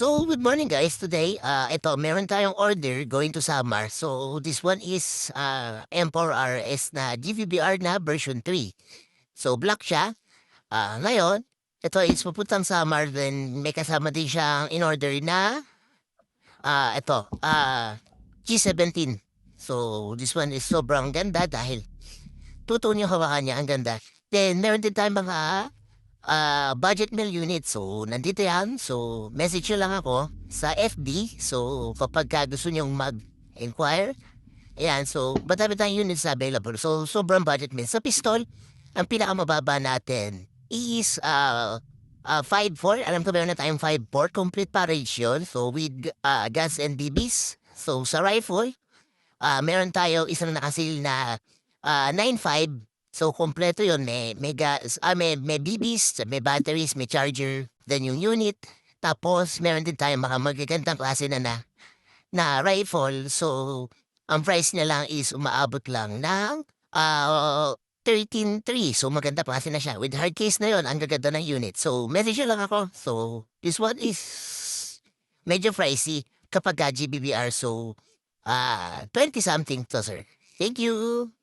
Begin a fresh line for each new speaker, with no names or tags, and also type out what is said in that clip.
So, good morning guys. Today, ito, meron tayong order going to Samar. So, this one is M4 RS na GVBR na version 3. So, black siya. Ngayon, ito is pupuntang Samar. Then, may kasama din siyang in-order na, ito, G17. So, this one is sobrang ganda dahil tutun yung hawakan niya. Ang ganda. Then, meron din tayong mga budget meal unit. So, nandito yan. So, message nyo lang ako sa FB. So, kapag gusto nyong mag-inquire, ayan. So, madami tayong units na available. So, sobrang budget meal. Sa pistol, ang pinakamababa natin is 5.4. Alam ko meron na tayong 5.4. Complete package yun. So, with gas and BBs. So, sa rifle, meron tayo isang nakasil na 9.5. So, kompleto yun. May gas, may BBs, may batteries, may charger, then yung unit. Tapos, meron din tayong mga magagandang klase na rifle. So, ang price niya lang is umaabot lang ng 13.3. So, maganda klase na siya. With hard case na yon, ang gaganda ng unit. So, message nyo lang ako. So, this one is medyo pricey kapag GBBR. So, 20 something to, sir. Thank you.